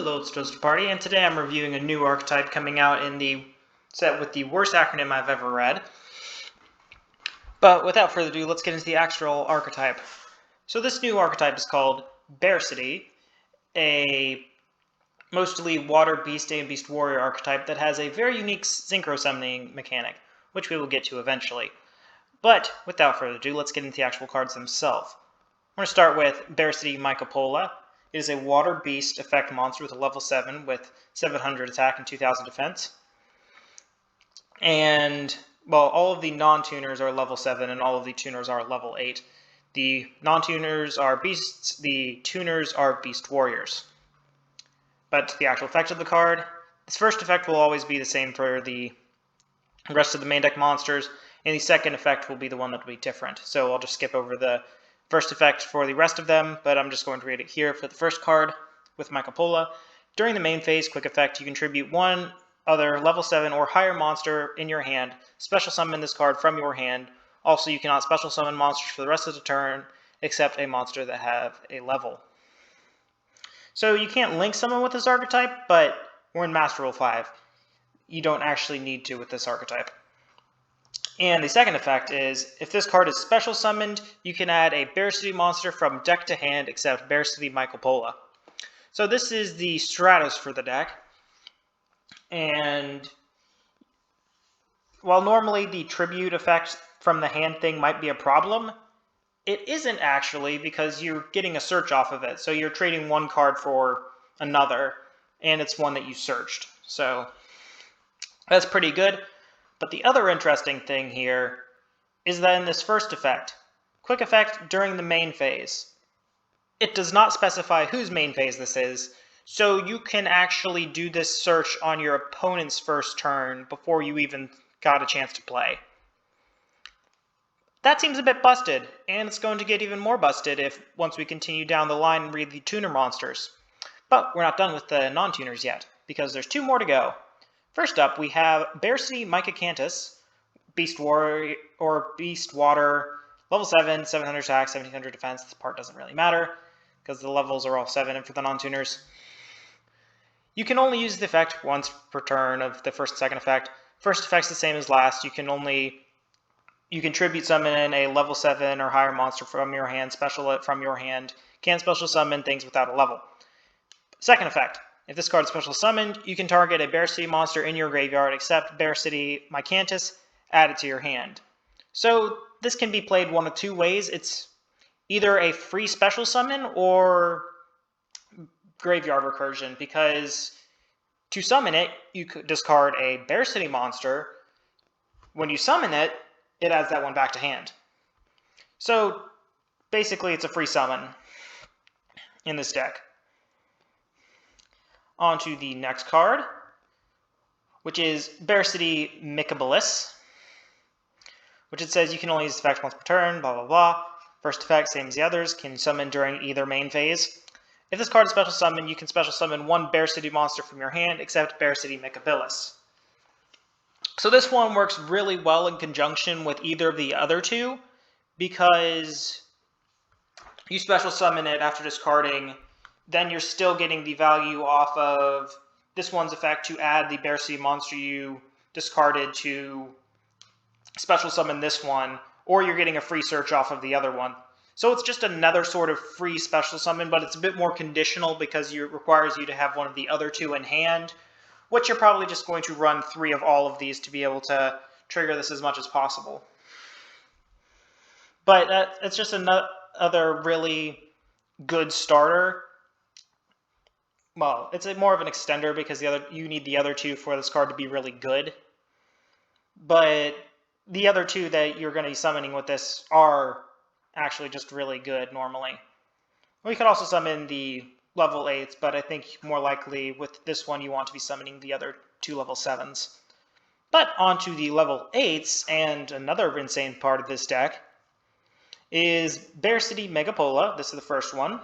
Hello, it's Toasted Party, and today I'm reviewing a new archetype coming out in the set with the worst acronym I've ever read. But without further ado, let's get into the actual archetype. So this new archetype is called Bearcti, a mostly water beast and beast warrior archetype that has a very unique synchro summoning mechanic, which we will get to eventually. But without further ado, let's get into the actual cards themselves. I'm going to start with Bearcti Mycopola. It is a water beast effect monster with a level 7 with 700 attack and 2000 defense. And, well, all of the non-tuners are level 7 and all of the tuners are level 8. The non-tuners are beasts, the tuners are beast warriors. But the actual effect of the card, its first effect will always be the same for the rest of the main deck monsters, and the second effect will be the one that will be different. So I'll just skip over the first effect for the rest of them, but I'm just going to read it here for the first card with Mycopola. During the main phase, quick effect, you contribute one other level 7 or higher monster in your hand. Special summon this card from your hand. Also, you cannot special summon monsters for the rest of the turn, except a monster that have a level. So you can't link summon with this archetype, but we're in Master Rule 5. You don't actually need to with this archetype. And the second effect is, if this card is special summoned, you can add a Bearcti monster from deck to hand, except Bearcti Mycopola. So this is the Stratus for the deck. And while normally the tribute effect from the hand thing might be a problem, it isn't actually, because you're getting a search off of it. So you're trading one card for another, and it's one that you searched. So that's pretty good. But the other interesting thing here is that in this first effect, quick effect during the main phase, it does not specify whose main phase this is, so you can actually do this search on your opponent's first turn before you even got a chance to play. That seems a bit busted, and it's going to get even more busted if once we continue down the line and read the tuner monsters. But we're not done with the non-tuners yet, because there's 2 more to go. First up, we have Bearcti Mycocanthus, Beast Warrior or Beast Water, level 7, 700 attack, 1700 defense. This part doesn't really matter because the levels are all 7 for the non-tuners. You can only use the effect once per turn of the first and second effect. First effect's the same as last. You can tribute summon in a level 7 or higher monster from your hand, special it from your hand. Can't special summon things without a level. Second effect. If this card is special summoned, you can target a Bearcti monster in your graveyard, except Bearcti Mycocanthus, add it to your hand. So this can be played one of 2 ways. It's either a free special summon or graveyard recursion, because to summon it, you could discard a Bearcti monster. When you summon it, it adds that one back to hand. So basically it's a free summon in this deck. On to the next card, which is Bearcti Mycopolis, which it says you can only use this effect once per turn, blah, blah, blah. First effect, same as the others, can summon during either main phase. If this card is special summon, you can special summon one Bearcti monster from your hand, except Bearcti Mycopolis. So this one works really well in conjunction with either of the other 2, because you special summon it after discarding, then you're still getting the value off of this one's effect to add the Bearcti monster you discarded to special summon this one, or you're getting a free search off of the other one. So it's just another sort of free special summon, but it's a bit more conditional because it requires you to have one of the other 2 in hand, which you're probably just going to run 3 of all of these to be able to trigger this as much as possible. But it's just another really good starter. Well, it's more of an extender because you need the other 2 for this card to be really good. But the other 2 that you're going to be summoning with this are actually just really good normally. We could also summon the level 8s, but I think more likely with this one you want to be summoning the other 2 level 7s. But on to the level 8s, and another insane part of this deck is Bearcti Mycopola. This is the first one.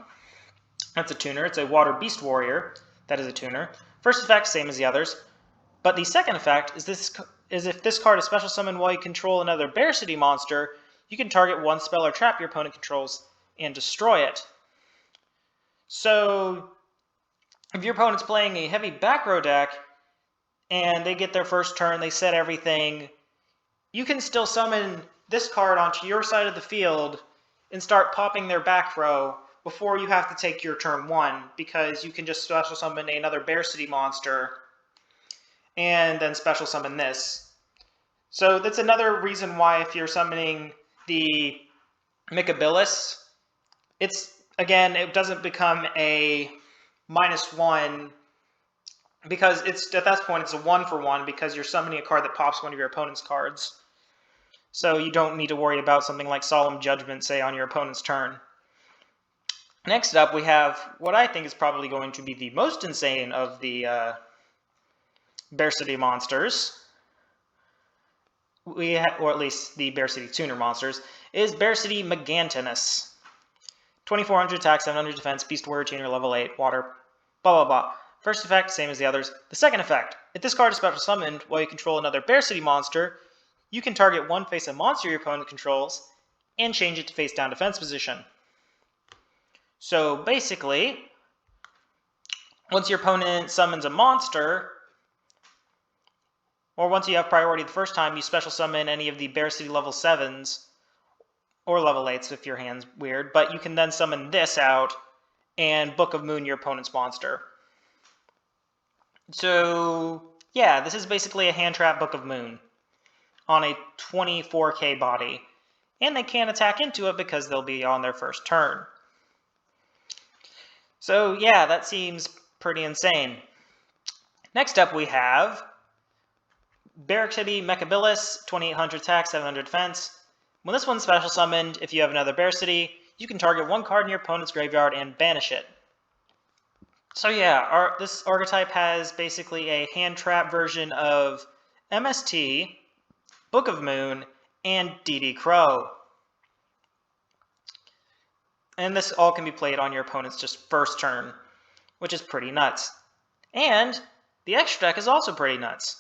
That's a tuner. It's a Water Beast Warrior. That is a tuner. First effect, same as the others. But the second effect is if this card is special summoned while you control another Bearcti monster, you can target one spell or trap your opponent controls and destroy it. So if your opponent's playing a heavy back row deck and they get their first turn, they set everything, you can still summon this card onto your side of the field and start popping their back row before you have to take your turn 1, because you can just special summon another Bearcti monster and then special summon this. So that's another reason why if you're summoning the Mechabilis, it doesn't become a -1, because at that point it's a 1-for-1 because you're summoning a card that pops one of your opponent's cards. So you don't need to worry about something like Solemn Judgment, say, on your opponent's turn. Next up, we have what I think is probably going to be the most insane of the Bearcti monsters, or at least the Bearcti Tuner monsters, is Bearcti Megantinus. 2400 attack, 700 defense, Beast Warrior Tuner, level 8, water, blah blah blah. First effect, same as the others. The second effect, if this card is special summoned while you control another Bearcti monster, you can target one face-up monster your opponent controls and change it to face-down defense position. So basically, once your opponent summons a monster, or once you have priority the first time, you special summon any of the Bearcti level 7s, or level 8s if your hand's weird, but you can then summon this out and Book of Moon your opponent's monster. So yeah, this is basically a hand trap Book of Moon on a 24k body, and they can't attack into it because they'll be on their first turn. So yeah, that seems pretty insane. Next up we have Bearcti Mechabilis, 2800 attack, 700 defense. When this one's special summoned, if you have another Bearcti, you can target one card in your opponent's graveyard and banish it. So yeah, this archetype has basically a hand trap version of MST, Book of Moon, and DD Crow. And this all can be played on your opponent's just first turn, which is pretty nuts. And the extra deck is also pretty nuts.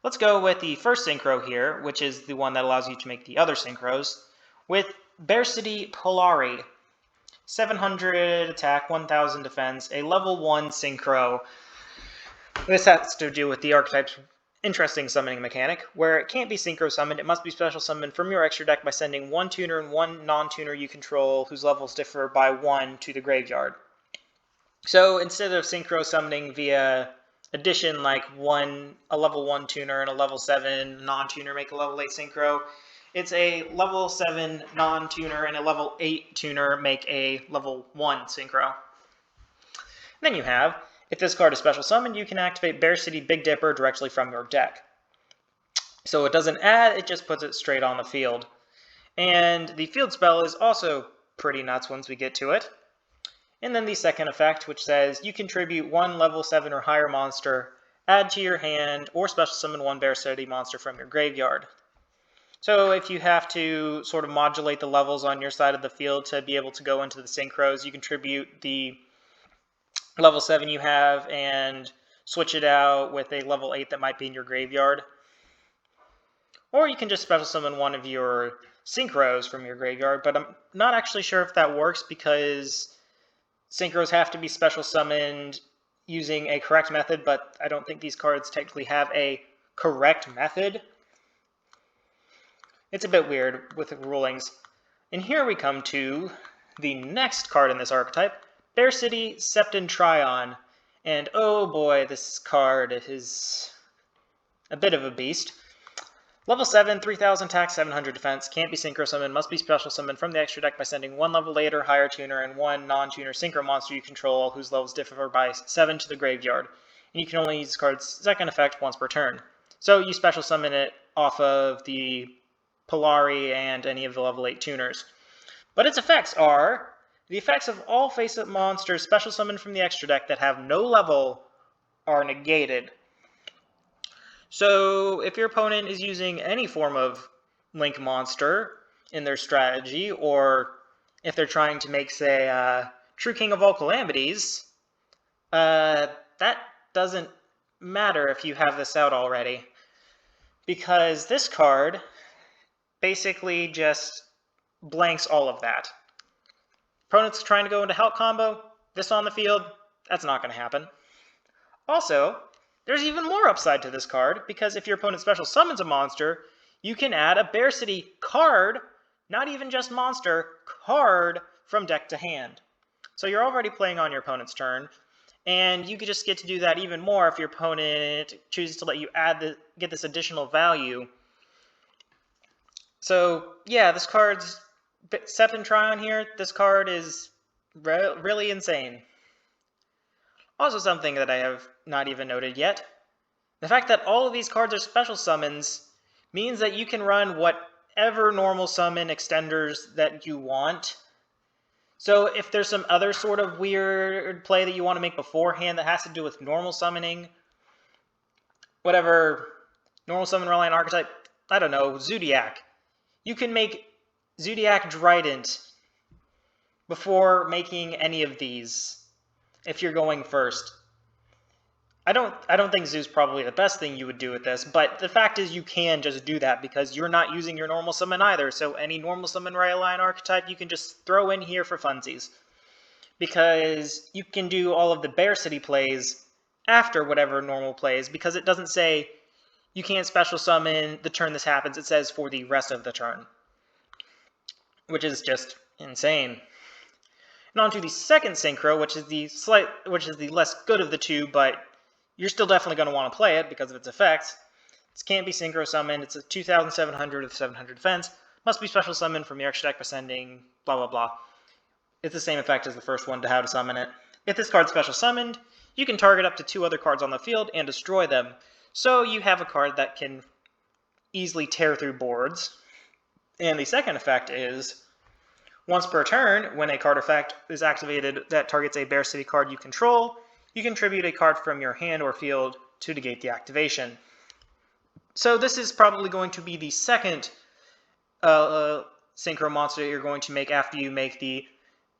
Let's go with the first synchro here, which is the one that allows you to make the other synchros, with Bearcti Polari. 700 attack, 1000 defense, a level 1 synchro. This has to do with the archetype's interesting summoning mechanic, where it can't be synchro summoned, it must be special summoned from your extra deck by sending one tuner and one non-tuner you control whose levels differ by 1 to the graveyard. So instead of synchro summoning via addition, like a level 1 tuner and a level 7 non-tuner make a level 8 synchro, it's a level 7 non-tuner and a level 8 tuner make a level 1 synchro. And then you have, if this card is special summoned, you can activate Bearcti Big Dipper directly from your deck. So it doesn't add, it just puts it straight on the field. And the field spell is also pretty nuts once we get to it. And then the second effect, which says you contribute one level 7 or higher monster, add to your hand, or special summon one Bearcti monster from your graveyard. So if you have to sort of modulate the levels on your side of the field to be able to go into the synchros, you contribute the level 7 you have and switch it out with a level 8 that might be in your graveyard. Or you can just special summon one of your synchros from your graveyard, but I'm not actually sure if that works because synchros have to be special summoned using a correct method, but I don't think these cards technically have a correct method. It's a bit weird with the rulings. And here we come to the next card in this archetype, Bearcti Septentrion. And oh boy, this card is a bit of a beast. Level 7, 3000 attack, 700 defense, can't be synchro summoned, must be special summoned from the extra deck by sending one level 8 or higher tuner and one non-tuner synchro monster you control whose levels differ by 7 to the graveyard. And you can only use this card's second effect once per turn. So you special summon it off of the Polari and any of the level 8 tuners. But its effects are, the effects of all face-up monsters special summoned from the extra deck that have no level are negated. So if your opponent is using any form of link monster in their strategy, or if they're trying to make, say, True King of all Calamities, that doesn't matter if you have this out already, because this card basically just blanks all of that. Opponent's trying to go into Help combo, this on the field, That's not going to happen. Also, there's even more upside to this card, because if your opponent special summons a monster, you can add a Bearcti card, not even just monster, card from deck to hand. So you're already playing on your opponent's turn, and you could just get to do that even more if your opponent chooses to let you get this additional value. So yeah, this card's Septentron here. This card is really insane. Also something that I have not even noted yet, the fact that all of these cards are special summons means that you can run whatever normal summon extenders that you want. So if there's some other sort of weird play that you want to make beforehand that has to do with normal summoning, whatever, normal summon Reliant Archetype, I don't know, Zodiac. You can make Zodiac Trident before making any of these if you're going first. I don't think Zoo's probably the best thing you would do with this, but the fact is you can just do that because you're not using your normal summon either, so any normal summon Reliant Archetype you can just throw in here for funsies. Because you can do all of the Bearcti plays after whatever normal plays, because it doesn't say you can't special summon the turn this happens, it says for the rest of the turn. Which is just insane. And on to the second synchro, which is the less good of the two, but you're still definitely going to want to play it because of its effects. It can't be synchro summoned. It's a 2,700 with 700 defense. Must be special summoned from your extra deck by sending blah blah blah. It's the same effect as the first one to how to summon it. If this card's special summoned, you can target up to 2 other cards on the field and destroy them. So you have a card that can easily tear through boards. And the second effect is, once per turn, when a card effect is activated that targets a Bearcti card you control, you contribute a card from your hand or field to negate the activation. So this is probably going to be the second synchro monster you're going to make after you make the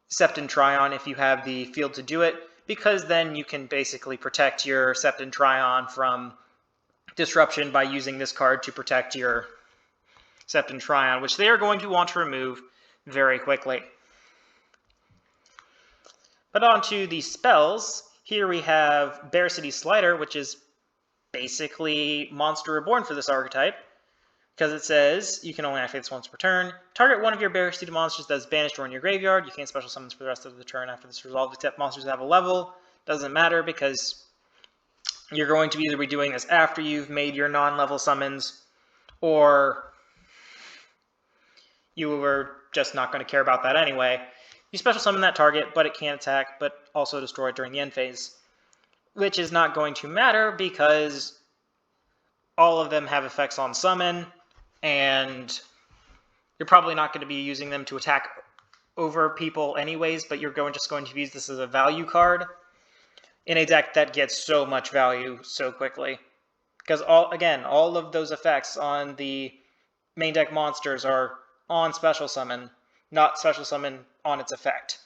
Septentron if you have the field to do it, because then you can basically protect your Septentron from disruption by using this card to protect your Septentron, which they are going to want to remove very quickly. But on to the spells. Here we have Bearcti Slider, which is basically Monster Reborn for this archetype, because it says you can only activate this once per turn. Target one of your Bearcti monsters that is banished or in your graveyard. You can't special summon for the rest of the turn after this resolves, except monsters that have a level. Doesn't matter because you're going to either be doing this after you've made your non-level summons, or you were just not going to care about that anyway. You special summon that target, but it can't attack, but also destroy it during the end phase. Which is not going to matter because all of them have effects on summon, and you're probably not going to be using them to attack over people anyways, but you're just going to use this as a value card in a deck that gets so much value so quickly. Because all of those effects on the main deck monsters are on special summon, not special summon on its effect.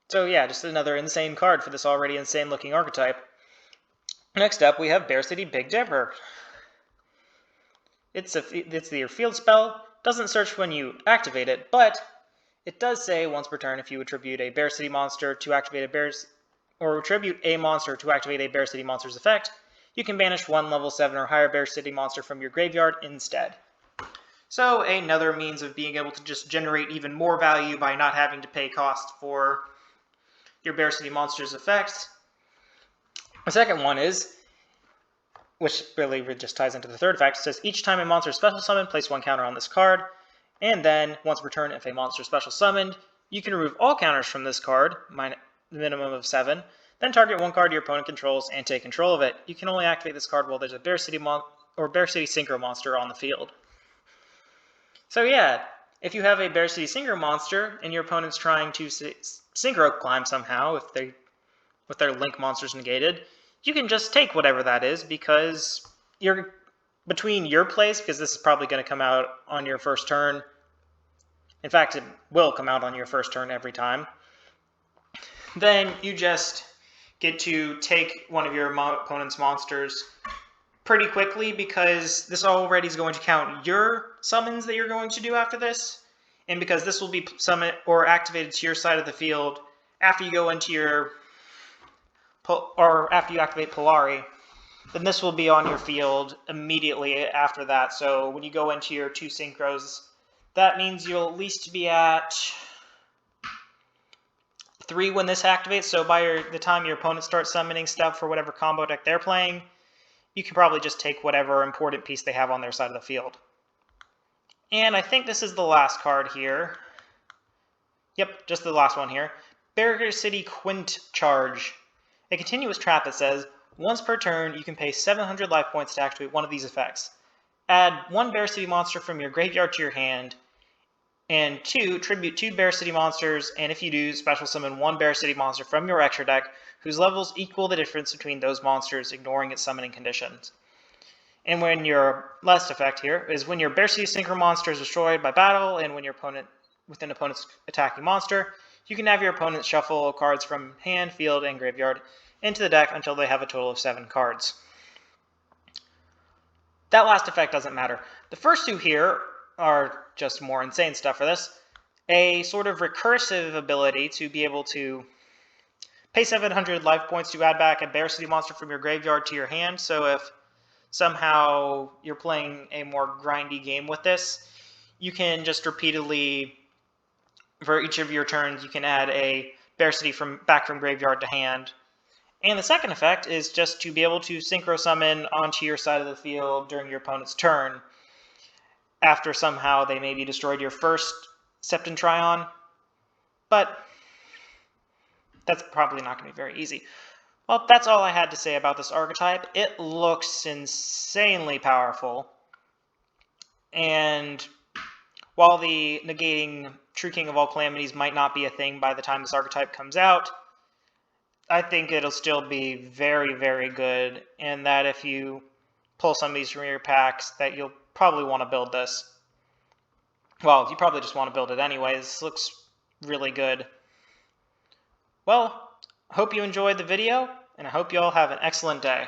So yeah, just another insane card for this already insane looking archetype. Next up, we have Bearcti Big Dipper. It's your field spell. Doesn't search when you activate it, but it does say once per turn if you attribute a Bearcti monster to activate attribute a monster to activate a Bearcti monster's effect, you can banish one level 7 or higher Bearcti monster from your graveyard instead. So another means of being able to just generate even more value by not having to pay cost for your Bearcti monster's effects. The second one is, which really just ties into the third effect, says each time a monster is special summoned, place 1 counter on this card, and then once per turn, if a monster is special summoned, you can remove all counters from this card, minimum of 7, then target 1 card your opponent controls and take control of it. You can only activate this card while there's a Bearcti Synchro monster on the field. So yeah, if you have a Bearcti Synchro monster and your opponent's trying to Synchro climb somehow, with their link monsters negated, you can just take whatever that is because you're between your plays, because this is probably going to come out on your first turn. In fact, it will come out on your first turn every time. Then you just get to take one of your opponent's monsters pretty quickly because this already is going to count your summons that you're going to do after this, and because this will be summoned or activated to your side of the field after you go into your or after you activate Polari, then this will be on your field immediately after that. So when you go into your 2 synchros, that means you'll at least be at 3 when this activates. So by the time your opponent starts summoning stuff for whatever combo deck they're playing, you can probably just take whatever important piece they have on their side of the field. And I think this is the last card here. Yep, just the last one here. Bearcti Quint Charge. A continuous trap that says, once per turn, you can pay 700 life points to activate one of these effects. Add 1 Bearcti monster from your graveyard to your hand, and 2, tribute 2 Bearcti monsters, and if you do, special summon 1 Bearcti monster from your extra deck, whose levels equal the difference between those monsters, ignoring its summoning conditions. And when your last effect here is when your Bearcti Synchro monster is destroyed by battle, and when your opponent with an opponent's attacking monster, you can have your opponent shuffle cards from hand, field, and graveyard into the deck until they have a total of 7 cards. That last effect doesn't matter. The first 2 here are just more insane stuff for this. A sort of recursive ability to be able to pay 700 life points to add back a Bearcti monster from your graveyard to your hand. So if somehow you're playing a more grindy game with this, you can just repeatedly, for each of your turns, you can add a Bearcti back from graveyard to hand. And the second effect is just to be able to synchro summon onto your side of the field during your opponent's turn, after somehow they maybe destroyed your first Septentrion. But that's probably not going to be very easy. Well, that's all I had to say about this archetype. It looks insanely powerful. And while the negating True King of all calamities might not be a thing by the time this archetype comes out, I think it'll still be very, very good, and that if you pull some of these from your packs, that you'll probably want to build this. Well, you probably just want to build it anyways. This looks really good. Well, I hope you enjoyed the video, and I hope you all have an excellent day.